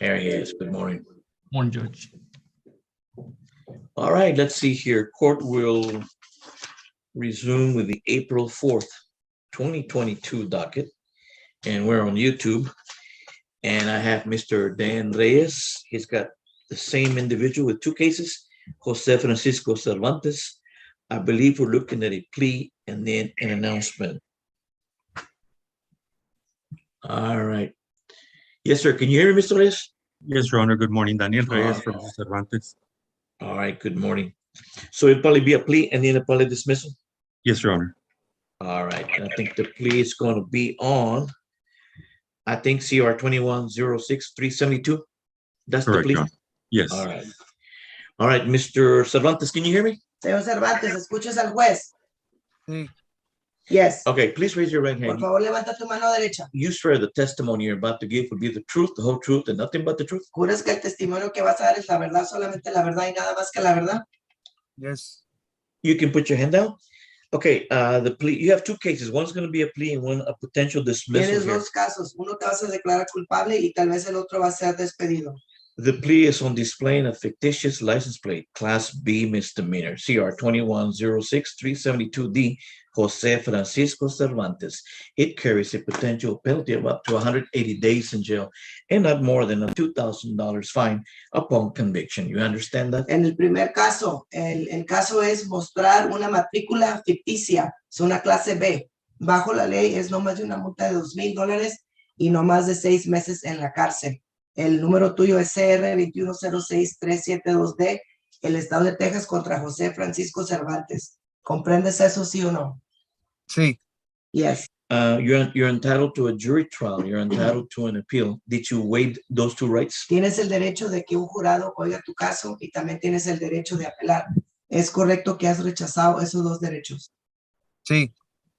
There he is. Good morning. Morning, Judge. All right, let's see here. Court will resume with the April 4th, 2022 docket. And we're on YouTube. And I have Mr. Dan Reyes. He's got the same individual with two cases, Jose Francisco Cervantes. I believe we're looking at a plea and then an announcement. All right. Yes, sir. Can you hear me, Mr. Reyes? Yes, Your Honor. Good morning. Daniel Reyes from Cervantes. All right. Good morning. So it'll probably be a plea and then a probably dismissal. Yes, Your Honor. All right. I think the plea is going to be on, I think, CR 21-06-372. That's Correct, the plea? Your Honor. Yes. All right. All right, Mr. Cervantes, can you hear me? Señor Cervantes, ¿escuchas al juez? Sí. Yes. Okay, please raise your right Por hand. favor, levanta tu mano derecha. You swear the testimony you're about to give will be the truth, the whole truth, and nothing but the truth? ¿Juras que el testimonio que vas a dar es la verdad, solamente la verdad y nada más que la verdad? Yes. You can put your hand down. Okay, the plea, you have two cases. One's going to be a plea and one a potential dismissal Tienes here. dos casos. Uno te vas a declarar culpable y tal vez el otro va a ser despedido. The plea is on displaying a fictitious license plate, Class B misdemeanor, CR 21-06-372D, Jose Francisco Cervantes. It carries a potential penalty of up to 180 days in jail and not more than a $2,000 fine upon conviction. You understand that? En el primer caso, el caso es mostrar una matrícula ficticia, es una clase B. Bajo la ley es no más de una multa de $2,000 y no más de 6 meses en la cárcel. El número tuyo es CR 2106372D, el estado de Texas contra José Francisco Cervantes. ¿Comprendes eso, sí o no? Sí. Yes. You're entitled to a jury trial. You're entitled to an appeal. Did you waive those two rights? Tienes el derecho de que un jurado oiga tu caso y también tienes el derecho de apelar. ¿Es correcto que has rechazado esos dos derechos? Sí.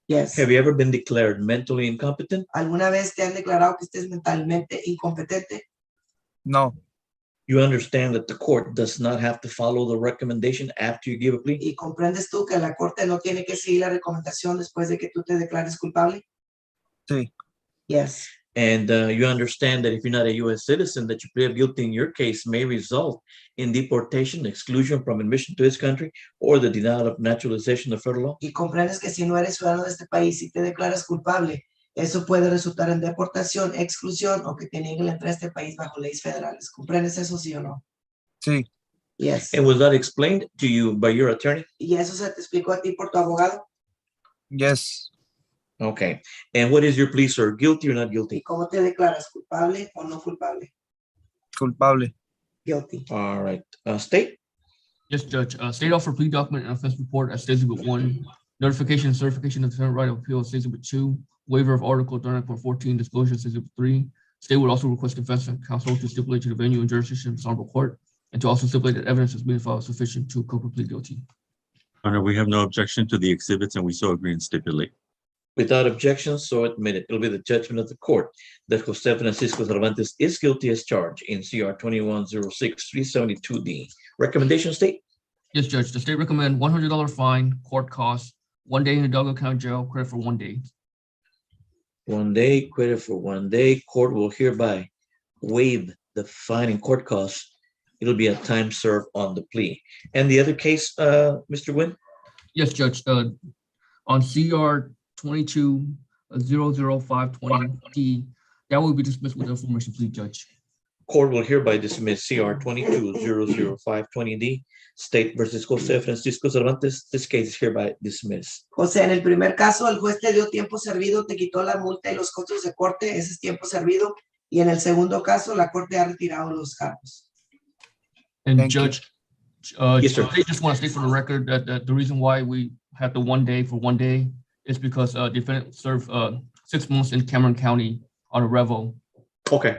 Yes. Have you ever been declared mentally incompetent? ¿Alguna vez te han declarado que estés mentalmente incompetente? No. You understand that the court does not have to follow the recommendation after you give a plea? ¿Y comprendes tú que la corte no tiene que seguir la recomendación después de que tú te declares culpable? Sí. Yes. And you understand that if you're not a U.S. citizen, that you plead guilty in your case may result in deportation, exclusion from admission to this country, or the denial of naturalization of federal law? Y comprendes que si no eres ciudadano de este país y te declaras culpable, eso puede resultar en deportación, exclusión o que te nieguen la entrada a este país bajo leyes federales. ¿Comprendes eso, sí o no? Sí. Yes. And was that explained to you by your attorney? ¿Y eso se te explicó a ti por tu abogado? Yes. Okay. And what is your plea, sir? Guilty or not ¿Y guilty? cómo te declaras? ¿Culpable o no culpable? Culpable. Guilty. All right. State? Yes, Judge. State offer plea document and offense report as Exhibit 1. Notification and certification of defendant right of appeal as Exhibit 2. Waiver of Article 39.14 disclosure as Exhibit 3. State would also request defense counsel to stipulate to the venue and jurisdiction of this honorable court and to also stipulate that evidence has been filed sufficient to cope with plea guilty. Honor, we have no objection to the exhibits and we so agree and stipulate. Without objection, so admitted. It'll be the judgment of the court that Jose Francisco Cervantes is guilty as charged in CR 21-06-372D. Recommendation, state? Yes, Judge. The state recommend $100 fine, court costs, 1 day in the Hidalgo County Jail, credit for 1 day. 1 day, credit for 1 day. Court will hereby waive the fine and court costs. It'll be a time served on the plea. And the other case, Mr. Nguyen? Yes, Judge. On CR 22-00520D, that will be dismissed with information plea, Judge. Court will hereby dismiss CR 22-00520D, State versus Jose Francisco Cervantes. This case is hereby dismissed. José, en el primer caso, el juez te dio tiempo servido, te quitó la multa y los costos de corte, ese es tiempo servido. Y en el segundo caso, la corte ha retirado los cargos. And Thank you. Judge, Yes, sir. they just want to state for the record that the reason why we have the 1 day for 1 day is because defendant served 6 months in Cameron County on a revo. Okay.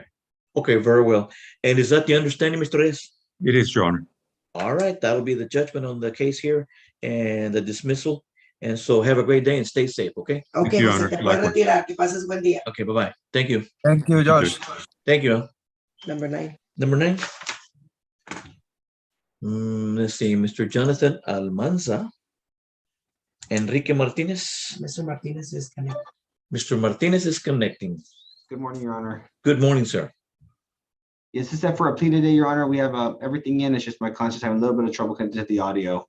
Okay, very well. And is that the understanding, Mr. Reyes? It is, Your Honor. All right, that will be the judgment on the case here and the dismissal. And so have a great day and stay safe, okay? Ok, you, José, Honor. te puedes Likewise. retirar. Que pases buen día. Okay, bye-bye. Thank you. Thank you, Josh. Thank you. Number 9. Number 9. Let's see, Mr. Jonathan Almanza. Enrique Martinez. Mr. Martinez is connected. Mr. Martinez is connecting. Good morning, Your Honor. Good morning, sir. Yes, it's set for a plea today, Your Honor. We have everything in. It's just my conscience having a little bit of trouble connecting to the audio.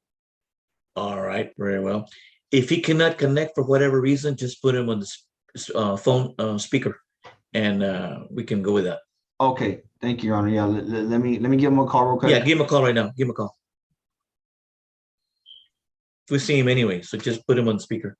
All right, very well. If he cannot connect for whatever reason, just put him on the phone speaker, and we can go with that. Okay, thank you, Your Honor. Yeah, let me give him a call real quick. Yeah, give him a call right now. Give him a call. We see him anyway, so just put him on speaker.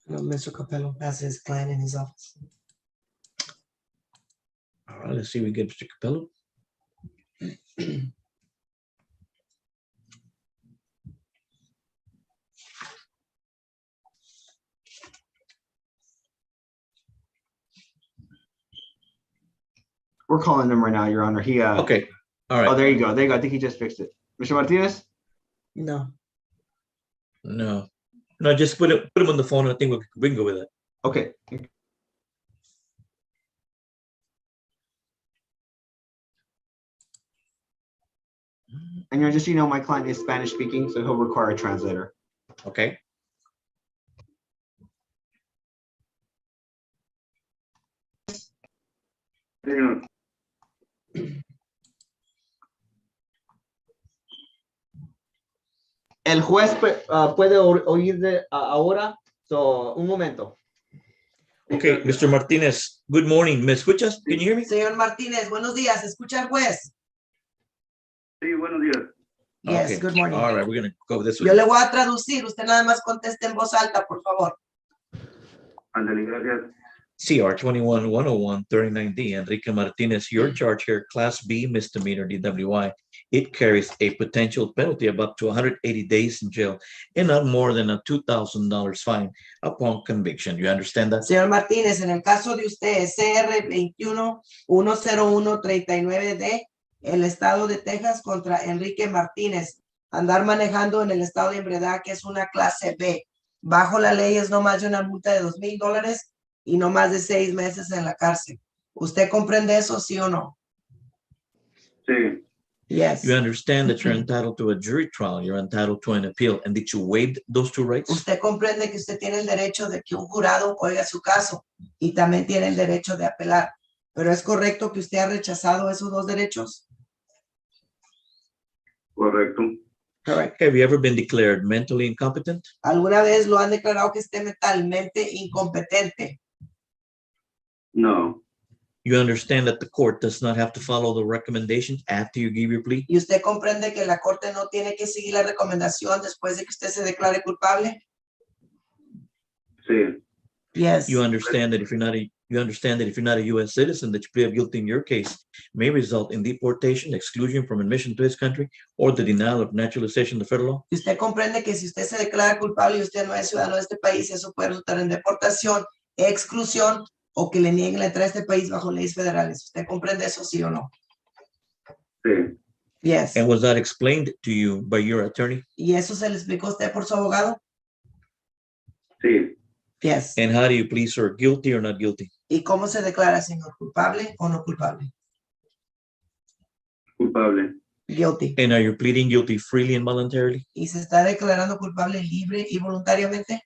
No, Mr. Capello has his client in his office. All right, let's see if we get Mr. Capello. We're calling him right now, Your Honor. He Okay, all right. Oh, there you go. There you go. I think he just fixed it. Mr. Martinez? No. No, just put him on the phone. I think we can go with that. Okay. And just so you know, my client is Spanish speaking, so he'll require a translator. Okay. El juez puede oír ahora. So, un momento. Okay, Mr. Martinez, good morning. ¿Me escuchas? Can you hear me? Señor Martínez, buenos días. ¿Escucha al juez? Sí, buenos días. Yes, Okay. good morning. All right, we're gonna go with this Yo one. le voy a traducir. Usted nada más conteste en voz alta, por favor. Ándale, gracias. CR 21-101-39D, Enrique Martinez, your charge here, Class B misdemeanor DWI. It carries a potential penalty of up to 180 days in jail and not more than a $2,000 fine upon conviction. You understand that? Señor Martínez, en el caso de usted, CR 21-101-39D, el estado de Texas contra Enrique Martínez, andar manejando en el estado de ebriedad, que es una clase B. Bajo la ley es no más de una multa de $2,000 y no más de 6 meses en la cárcel. ¿Usted comprende eso, sí o no? Sí, Yes. You understand that you're entitled to a jury trial, you're entitled to an appeal, and that you waived those two rights? Usted comprende que usted tiene el derecho de que un jurado oiga su caso y también tiene el derecho de apelar. ¿Pero es correcto que usted ha rechazado esos dos derechos? correcto. Correcto. Have you ever been declared mentally incompetent? ¿Alguna vez lo han declarado que esté mentalmente incompetente? No, You understand that the court does not have to follow the recommendations after you give your plea? ¿Y usted comprende que la corte no tiene que seguir la recomendación después de que usted se declare culpable? sí, Yes. You understand that if you're not a U.S. citizen, that your plea of guilty in your case may result in deportation, exclusion from admission to his country, or the denial of naturalization to federal law? ¿Y usted comprende que si usted se declara culpable y usted no es ciudadano de este país, eso puede resultar en deportación, exclusión o que le nieguen la entrada a este país bajo leyes federales? ¿Usted comprende eso, sí o no? sí, Yes. And was that explained to you by your attorney? ¿Y eso se le explicó a usted por su abogado? sí, Yes. And how do you plead, sir? Guilty or not guilty? ¿Y cómo se declara, señor? ¿Culpable o no culpable? culpable. Guilty. And are you pleading guilty freely and voluntarily? ¿Y se está declarando culpable libre y voluntariamente?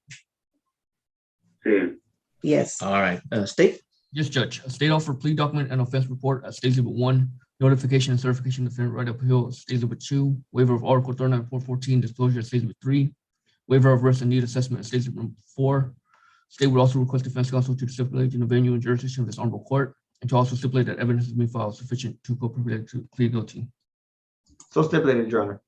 Sí, Yes. All right, state. Yes, Judge. A state offer plea document and offense report as State Exhibit 1, notification and certification of defendant right of appeal as State Exhibit 2, waiver of Article 39.414 disclosure as State Exhibit 3, waiver of risk and need assessment as State Exhibit 4. State would also request defense counsel to stipulate in the venue and jurisdiction of this honorable court and to also stipulate that evidence has been filed sufficient to co-permit to plead guilty. So stipulated, Your Honor.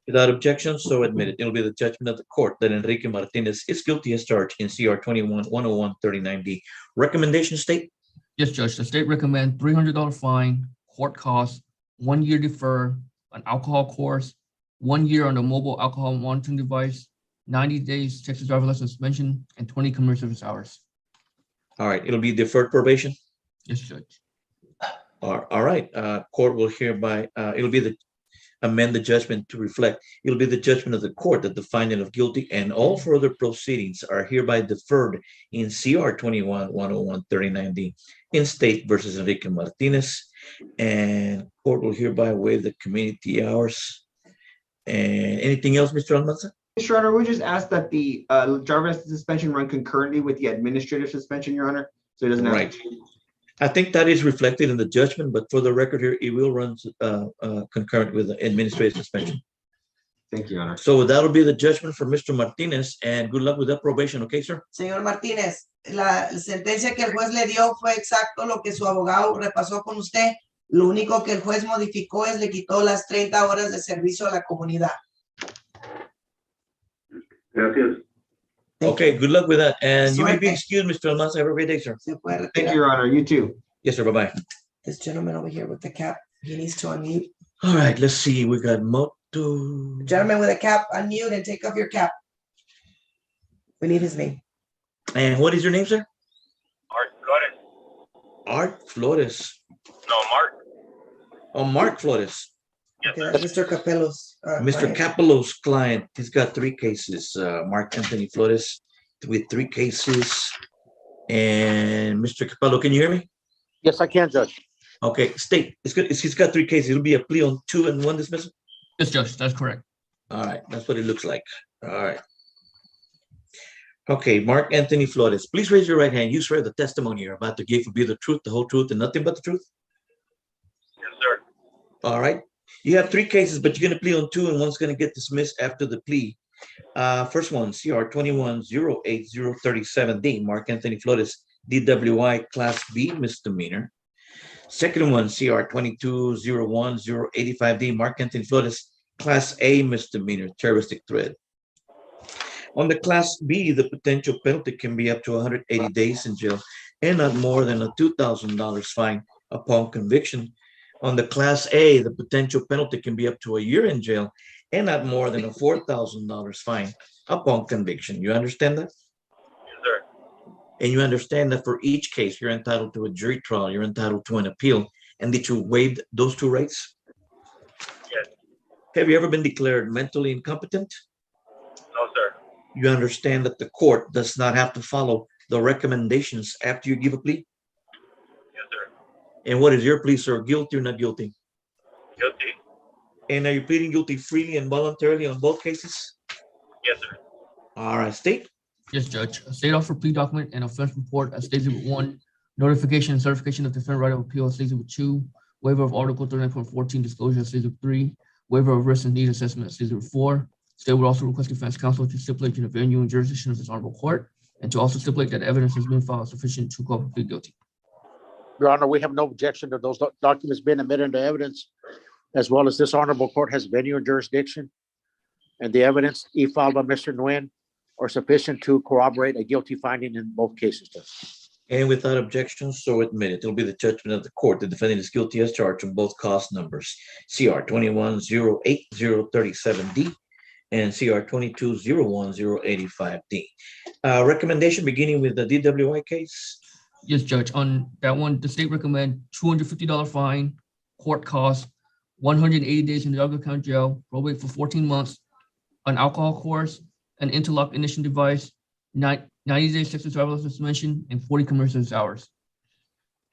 Without objection, so admitted. It'll be the judgment of the court that Enrique Martinez is guilty as charged in CR 21-101-39D. Recommendation, state. Yes, Judge. The state recommend $300 fine, court costs, 1 year defer, an alcohol course, 1 year on the mobile alcohol monitoring device, 90 days Texas driver license suspension, and 20 community service hours. All right, it'll be deferred probation. Yes, Judge. All right, court will hereby, it'll be the amend the judgment to reflect. It'll be the judgment of the court that the finding of guilty and all further proceedings are hereby deferred in CR 21-101-39D in state versus Enrique Martinez. And court will hereby waive the community hours. And anything else, Mr. Almanza? Mr. Honor, we just ask that the driver's suspension run concurrently with the administrative suspension, Your Honor, so it doesn't have Right. to. I think that is reflected in the judgment, but for the record here, it will run concurrent with the administrative suspension. Thank you, Your Honor. So that'll be the judgment for Mr. Martinez, and good luck with that probation, okay, sir? Señor Martínez, la sentencia que el juez le dio fue exacto lo que su abogado repasó con usted. Lo único que el juez modificó es le quitó las 30 horas de servicio a la comunidad. Gracias. Okay, good luck with that. And you may be Suerte. excused, Mr. Almanza. Have a great day, sir. Se puede Thank retirar. you, Your Honor. You too. Yes, sir. Bye-bye. This gentleman over here with the cap, he needs to unmute. All right, let's see. We got Moto. Gentleman with a cap, unmute and take off your cap. We need his name. And what is your name, sir? Art Flores. Art Flores. No, Mark. Oh, Mark Flores. Yes, Okay, sir. that's Mr. Capello's. Mr. client. Capello's client. He's got 3 cases. Mark Anthony Flores with 3 cases. And Mr. Capello, can you hear me? Yes, I can, Judge. Okay, state. It's good. He's got 3 cases. It'll be a plea on 2 and 1 dismissal. Yes, Judge, that's correct. All right, that's what it looks like. All right. Okay, Mark Anthony Flores, please raise your right hand. You swear the testimony you're about to give will be the truth, the whole truth, and nothing but the truth? Yes, sir. All right. You have 3 cases, but you're going to plead on 2, and 1's going to get dismissed after the plea. First one, CR 21-08037D, Mark Anthony Flores, DWI Class B misdemeanor. Second one, CR 22-01085D, Mark Anthony Flores, Class A misdemeanor, terroristic threat. On the Class B, the potential penalty can be up to 180 days in jail and not more than a $2,000 fine upon conviction. On the Class A, the potential penalty can be up to a year in jail and not more than a $4,000 fine upon conviction. You understand that? Yes, sir. And you understand that for each case, you're entitled to a jury trial, you're entitled to an appeal, and that you waived those 2 rights? Yes. Have you ever been declared mentally incompetent? No, sir. You understand that the court does not have to follow the recommendations after you give a plea? Yes, sir. And what is your plea, sir? Guilty or not guilty? Guilty. And are you pleading guilty freely and voluntarily on both cases? Yes, sir. All right, state. Yes, Judge. A state offer plea document and offense report as State Exhibit 1, notification and certification of defendant right of appeal as State Exhibit 2, waiver of Article 39.14 disclosure as State Exhibit 3, waiver of risk and need assessment as State Exhibit 4. State would also request defense counsel to stipulate to the venue and jurisdiction of this honorable court, and to also stipulate that evidence has been filed sufficient to call for plead guilty. Your Honor, we have no objection to those documents being admitted into evidence, as well as this honorable court has venue and jurisdiction, and the evidence filed by Mr. Nguyen are sufficient to corroborate a guilty finding in both cases, Judge. And without objection, so admitted. It'll be the judgment of the court. The defendant is guilty as charged on both cause numbers, CR 21-08037D and CR 22-01085D. Recommendation beginning with the DWI case. Yes, Judge. On that one, the state recommend $250 fine, court costs, 180 days in the Douglas County Jail, probate for 14 months, an alcohol course, an interlock ignition device, 90 days sexual travel suspension, and 40 commercial hours.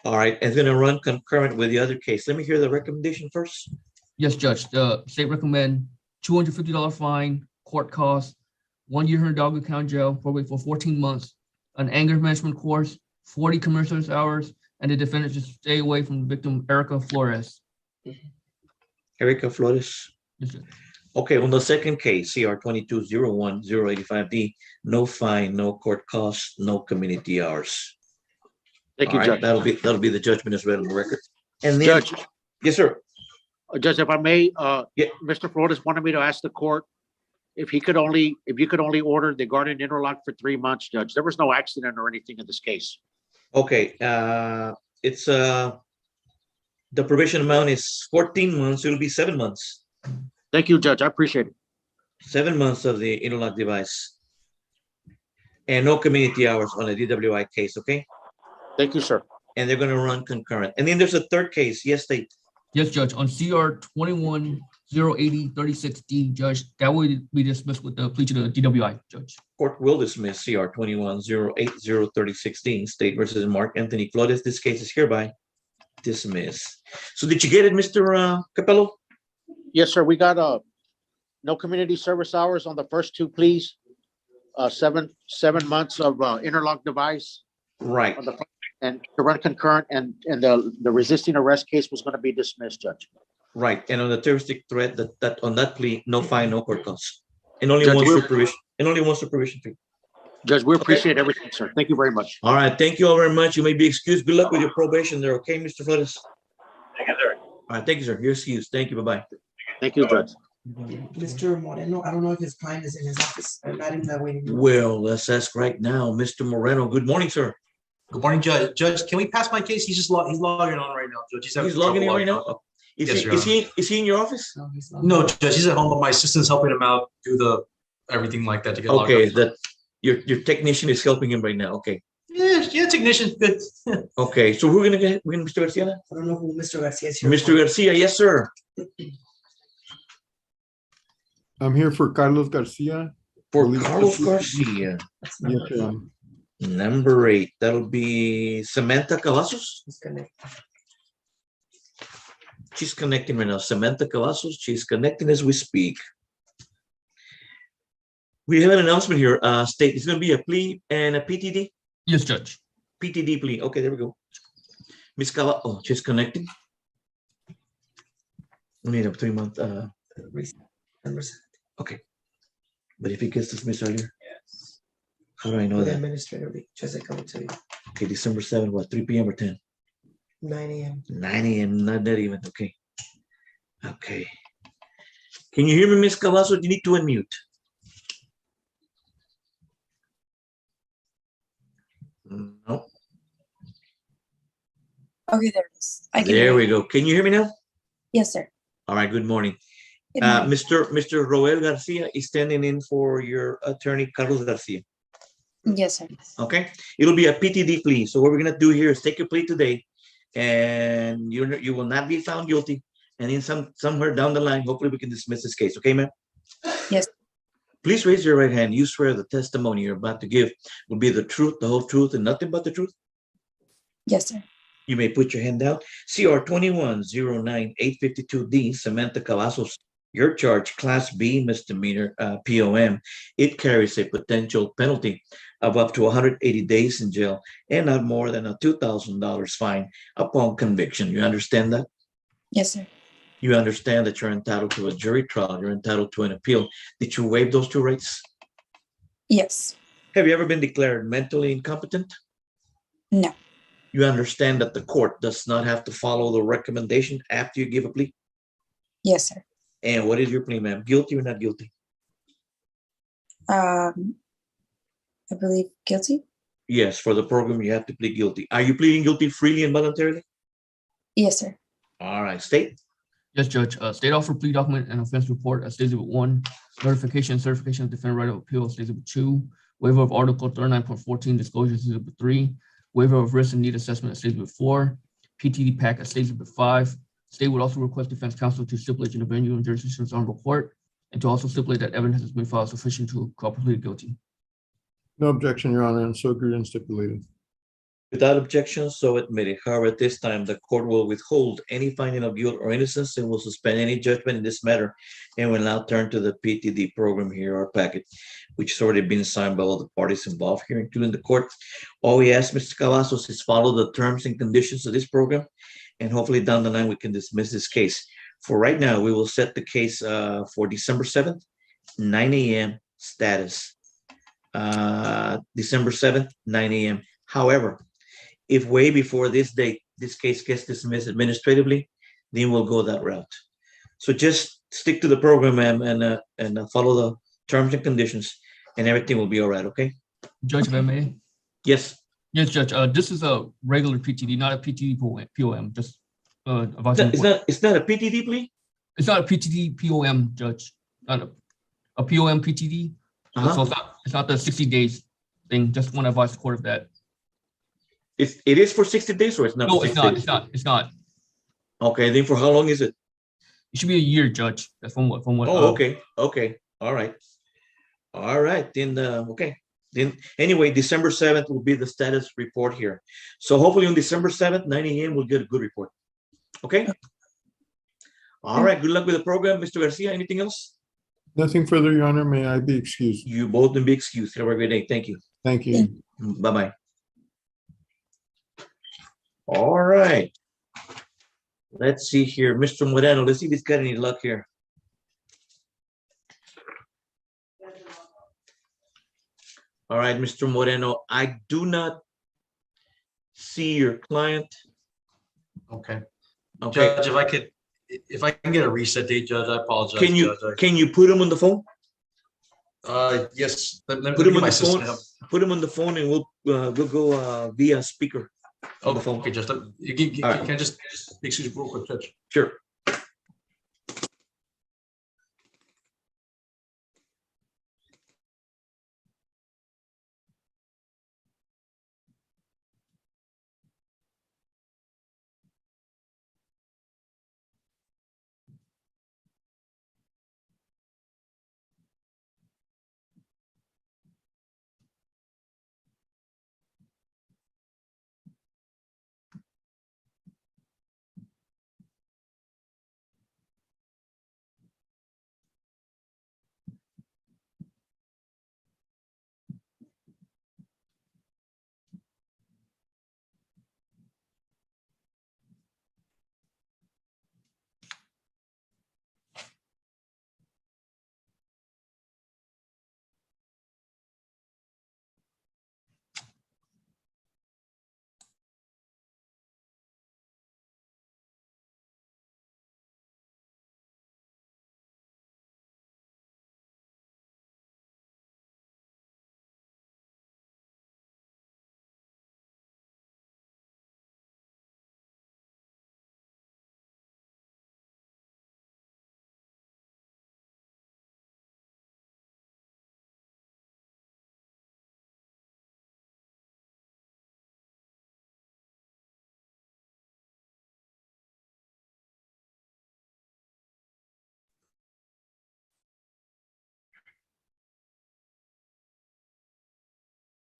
All right, it's going to run concurrent with the other case. Let me hear the recommendation first. Yes, Judge. The state recommend $250 fine, court costs, 1 year in Douglas County Jail, probate for 14 months, an anger management course, 40 commercial hours, and the defendant should stay away from the victim, Erica Flores. Erica Flores. Yes, Judge. Okay, on the second case, CR 22-01085D, no fine, no court costs, no community hours. Thank All you, right, Judge. that'll be the judgment as read on the record. And then, Judge, yes, sir. Judge, if I may, Yeah. Mr. Flores wanted me to ask the court if you could only order the guardian interlock for 3 months, Judge. There was no accident or anything in this case. Okay, it's the probation amount is 14 months. It'll be 7 months. Thank you, Judge. I appreciate it. 7 months of the interlock device. And no community hours on a DWI case, okay? Thank you, sir. And they're gonna run concurrent. And then there's a third case. Yes, state. Yes, Judge. On CR 21-08036D, Judge, that would be dismissed with the plea to the DWI, Judge. Court will dismiss CR 21-08036D, State versus Mark Anthony Flores. This case is hereby dismiss. So did you get it, Mr. Capello? Yes, sir. We got no community service hours on the first two pleas. 7 months of interlock device Right. on the and to run concurrent, and the resisting arrest case was going to be dismissed, Judge. Right. And on the terroristic threat, that on that plea, no fine, no court costs. And only Judge, one we're- supervision, fee. Judge, we appreciate everything, sir. Thank you very much. All right. Thank you all very much. You may be excused. Good luck with your probation there. Okay, Mr. Flores? Thank you, sir. All right. Thank you, sir. You're excused. Thank you. Bye-bye. Thank you, Judge. Mr. Moreno, I don't know if his client is in his office. I'm not in the waiting room. Well, let's ask right now, Mr. Moreno. Good morning, sir. Good morning, Judge. Judge, can we pass my case? He's just he's logging on right now, Judge. He's logging in right now? Is Yes, he, Your is he, is he in your office? No, he's not. No, Judge, he's at home, but my assistant's helping him out do the everything like that to get logged Okay, up. that your technician is helping him right now. Okay. Yeah, technician, good. Okay, so we're gonna Mr. Garcia now? I don't know who Mr. Garcia is here. Mr. Garcia, yes, sir. I'm here for Carlos Garcia. For Police Carlos officer. Garcia, That's Yes, number five. number 8, that'll be Samantha Cavazos. Disconnect. She's connecting right now. Samantha Cavazos, she's connecting as we speak. We have an announcement here. State, it's gonna be a plea and a PTD? Yes, Judge. PTD plea. Okay, there we go. Miss Cava, oh, she's connecting. We need a 3-month, Number seven. but if it gets dismissed earlier? How do I know For the that? administrative, just like coming to you. Okay, December 7th, what, 3 p.m. or 10? 9 a.m. 9 a.m., not that even, okay. Okay. Can you hear me, Miss Cavazos? You need to unmute. No, Okay, there it is. I can there hear we you. go. Can you hear me now? Yes, sir. All right, good morning. Good morning. Mr. Roel Garcia is standing in for your attorney, Carlos Garcia. Yes, sir. Okay, it'll be a PTD plea. So what we're gonna do here is take your plea today, and you will not be found guilty. And in somewhere down the line, hopefully we can dismiss this case. Okay, ma'am? Yes. Please raise your right hand. You swear the testimony you're about to give will be the truth, the whole truth, and nothing but the truth. Yes, sir. You may put your hand down. CR 21-09852D, Samantha Cavazos, your charge, Class B misdemeanor, POM. It carries a potential penalty of up to 180 days in jail and not more than a $2,000 fine upon conviction. You understand that? Yes, sir. You understand that you're entitled to a jury trial, you're entitled to an appeal. Did you waive those 2 rights? Yes. Have you ever been declared mentally incompetent? No. You understand that the court does not have to follow the recommendation after you give a plea? Yes, sir. And what is your plea, ma'am? Guilty or not guilty? I believe guilty. Yes, for the program, you have to plead guilty. Are you pleading guilty freely and voluntarily? Yes, sir. All right, state. Yes, Judge. State offer plea document and offense report as Exhibit 1, notification and certification of defendant right of appeal as Exhibit 2, waiver of Article 39.14 disclosure as Exhibit 3, waiver of risk and need assessment as Exhibit 4, PTD pack as Exhibit 5. State would also request defense counsel to stipulate in the venue and jurisdiction of honorable court, and to also stipulate that evidence has been filed sufficient to plead guilty. No objection, Your Honor, and so agreed and stipulated. Without objection, so admitted. However, at this time, the court will withhold any finding of guilt or innocence and will suspend any judgment in this matter and will now turn to the PTD program here, our packet, which has already been signed by all the parties involved here, including the court. All we ask, Mr. Cavazos, is follow the terms and conditions of this program, and hopefully down the line, we can dismiss this case. For right now, we will set the case for December 7th, 9 a.m. status. December 7th, 9 a.m. However, if way before this date, this case gets dismissed administratively, then we'll go that route. So just stick to the program, ma'am, and follow the terms and conditions, and everything will be all right, okay? Judge, if I may? Yes. Yes, Judge. This is a regular PTD, not a PTD POM. Just advising. It's not a PTD plea? It's not a PTD POM, Judge. Not a POM PTD. So it's not the 60 days thing. Just want to advise the court of that. It is for 60 days or it's not? No, it's not. It's not. Okay, then for how long is it? It should be a year, Judge. That's from what. Oh, okay. All right. Then, okay. Then, anyway, December 7th will be the status report here. So hopefully on December 7th, 9 a.m., we'll get a good report. Okay? All right, good luck with the program. Mr. Garcia, anything else? Nothing further, Your Honor. May I be excused? You both can be excused. Have a great day. Thank you. Thank you. Bye-bye. All right. Let's see here. Mr. Moreno, let's see if he's got any luck here. All right, Mr. Moreno, I do not see your client. Okay. Okay. Judge, if I can get a reset date, Judge, I apologize. Can you put him on the phone? Yes. Let me Put him get on my the phone. system. Put him on the phone, and we'll go via speaker. On the phone. Okay, just All right. can I just excuse me real quick, Judge? Sure.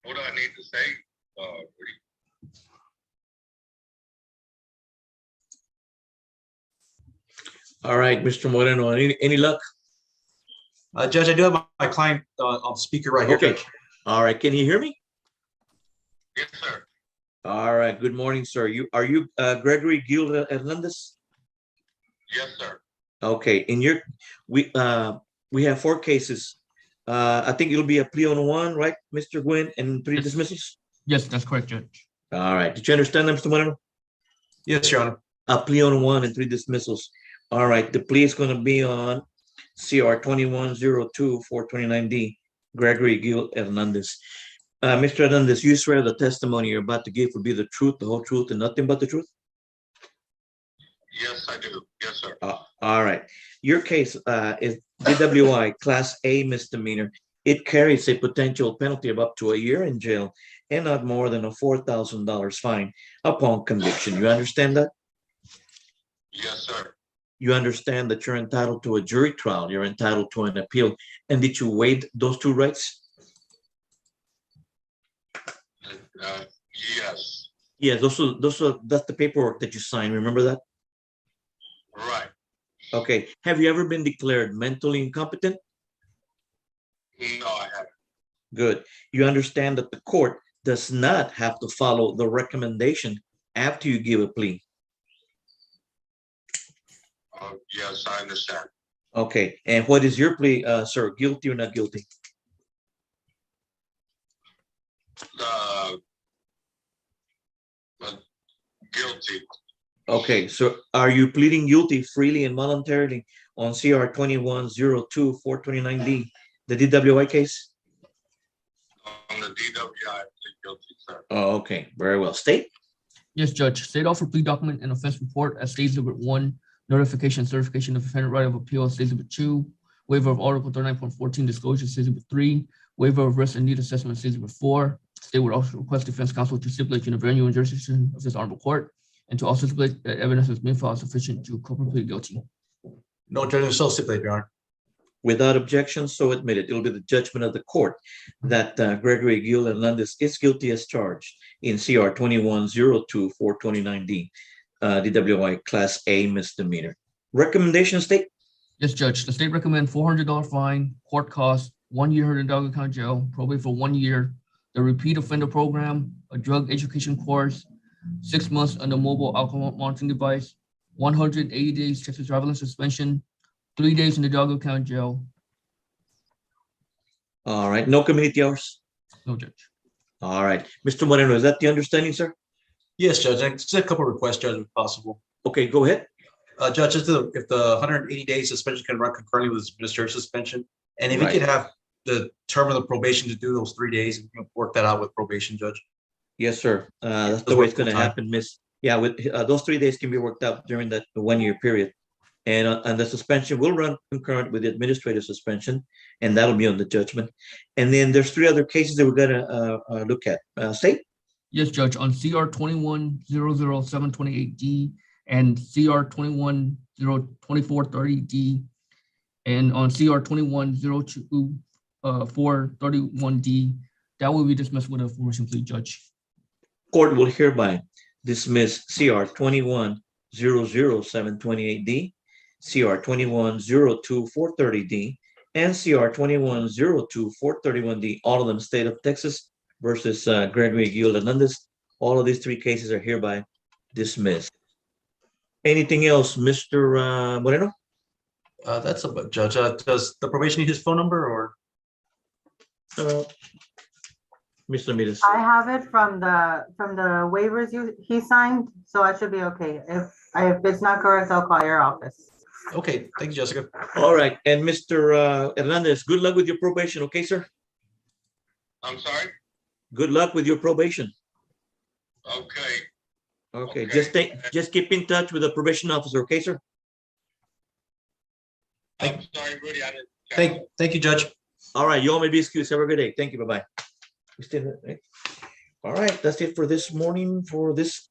What do I need to say? All right, Mr. Moreno, any luck? Judge, I do have my client on speaker right here. Okay. Judge. All right. Can you hear me? Yes, sir. All right. Good morning, sir. Are you Gregory Gil Hernandez? Yes, sir. Okay. We have 4 cases. I think it'll be a plea on 1, right, Mr. Nguyen, and 3 Yes. dismissals. Yes, that's correct, Judge. All right. Did you understand that, Mr. Moreno? Yes, Your Honor. A plea on 1 and 3 dismissals. All right. The plea is going to be on CR 2102-429D, Gregory Gil Hernandez. Mr. Hernandez, you swear the testimony you're about to give will be the truth, the whole truth, and nothing but the truth? Yes, I do. Yes, sir. All right. Your case is DWI Class A misdemeanor. It carries a potential penalty of up to a year in jail and not more than a $4,000 fine upon conviction. You understand that? Yes, sir. You understand that you're entitled to a jury trial. You're entitled to an appeal. And did you waive those 2 rights? Yes. Yes, that's the paperwork that you signed. Remember that? Right. Okay. Have you ever been declared mentally incompetent? No, I haven't. Good. You understand that the court does not have to follow the recommendation after you give a plea. Yes, I understand. Okay. And what is your plea, sir? Guilty or not guilty? Guilty. Okay. So are you pleading guilty freely and voluntarily on CR 2102-429D, the DWI case? On the DWI, I plead guilty, sir. Oh, okay. Very well. State? Yes, Judge. State offer plea document and offense report as State Exhibit 1, notification, certification of defendant right of appeal as State Exhibit 2, waiver of Article 39.14 disclosure as State Exhibit 3, waiver of risk and need assessment as State Exhibit 4. State would also request defense counsel to stipulate to the venue and jurisdiction of this honorable court and to also stipulate that evidence has been filed sufficient to culpably plead guilty. No, Judge, so stipulate, Your Honor. Without objection, so admitted. It'll be the judgment of the court that Gregory Gil Hernandez is guilty as charged in CR 2102-429D, DWI Class A misdemeanor. Recommendation, state? Yes, Judge. The state recommend $400 fine, court costs, 1 year in Hidalgo County Jail, probate for 1 year, the repeat offender program, a drug education course, 6 months on the mobile alcohol monitoring device, 180 days Texas travel suspension, 3 days in the Hidalgo County Jail. All right, no community hours? No, Judge. All right, Mr. Moreno, is that the understanding, sir? Yes, Judge. Just a couple of requests, Judge, if possible. Okay, go ahead. Judge, if the 180 day suspension can run concurrently with administrative suspension, and if Right. you could have the term of the probation to do those 3 days, and you can work that out with probation, Judge. Yes, sir. That's the Those way work it's gonna full-time. happen, miss. Yeah, with those 3 days can be worked out during that 1 year period. And the suspension will run concurrent with the administrative suspension, and that'll be on the judgment. And then there's 3 other cases that we're gonna look at. State? Yes, Judge, on CR 21-00728D and CR 21-02430D, and on CR 21-02-431D, that will be dismissed with a formation plea, Judge. Court will hereby dismiss CR 21-00728D, CR 21-02-430D, and CR 21-02-431D, all of them state of Texas versus Gregory Gil Hernandez. All of these 3 cases are hereby dismissed. Anything else, Mr. Moreno? That's about, Judge. Does the probation need his phone number or? Mr. Ramirez. I have it from the waivers he signed, so I should be okay. If it's not correct, I'll call your office. Okay, thank you, Jessica. All right, and Mr. Hernandez, good luck with your probation, okay, sir? I'm sorry? Good luck with your probation. Okay. Okay, Okay. just keep in touch with the probation officer, okay, sir? I'm sorry, Rudy, I didn't. Thank you, Judge. All right, you all may be excused. Have a good day. Thank you. Bye-bye. All right, that's it for this morning for this